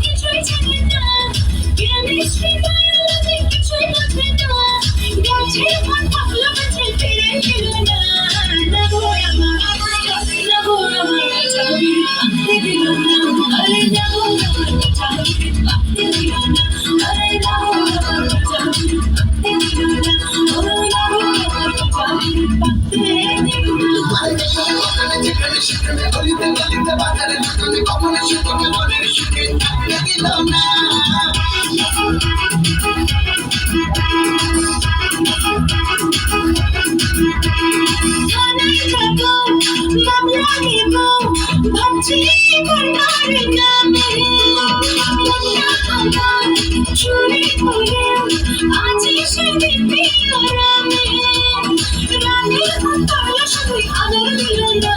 কিছুই জানে না কেমিস্ট্রি বায়োলজি কিছুই বোঝে না গেছে মন থাকলো কাছে ফিরে এলো না না গো আমার না গো আমার চাবি আনতে দিল না আরে না গো আমার চাবি আনতে দিল না আরে না গো আমার চাবি আনতে দিল না ও না গো আমার চাবি আনতে দিল না যেখানে সেখানে গলিতে গলিতে বাজারে দোকানে কখনো সেখানে মনের সুখে থাকতে দিল না থানায় যাবো মামলা নেব ভাবছি করবার নামে মনটা আমার চুরি করে আজ সে দিব্যি আরামে রানীর মতো শুধুই আদর দিল না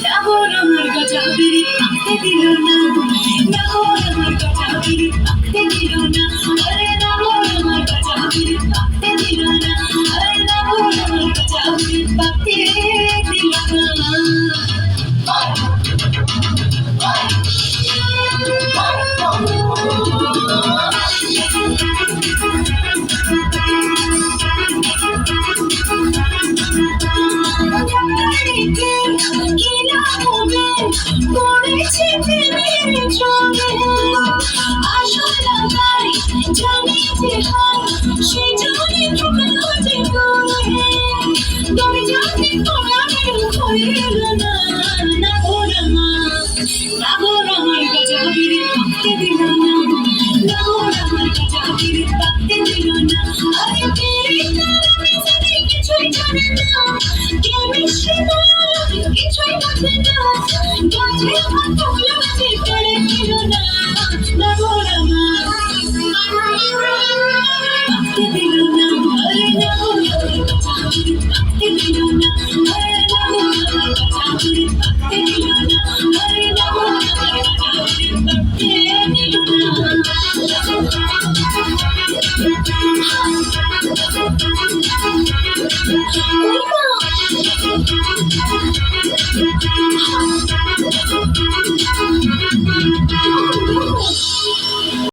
নাগর আমার গজা বিড়ি আঁকতে দিল না নাগর আমার গজা বিড়ি আঁকতে দিল না আরে নাগর আমার গজা বিড়ি আঁকতে দিল না আরে নাগর আমার গজা বিড়ি আঁকতে দিল না পড়েছে প্রেমের জলে আশা লাগাই জানি যে হয় সে জলে ঠুকলো যে করে তবে জানি পড়ার হয়ে এল না নাগর আমার গজা বিড়ি আঁকতে দিল না নাগর আমার গজা বিড়ি আঁকতে দিল না আরে বিড়ি তারা কিছুই জানে না কেমিস্ট্রি বায়োলজি কিছুই বোঝে না গাছে আমার টুকলো গাছে পড়ে ছিল না নাগর আমার আঁকতে দিল না আরে নাগর আমার গজা বিড়ি আঁকতে দিল না আরে নাগর আমার গজা বিড়ি আঁকতে দিল না আরে নাগর আমার গজা বিড়ি আঁকতে দিল না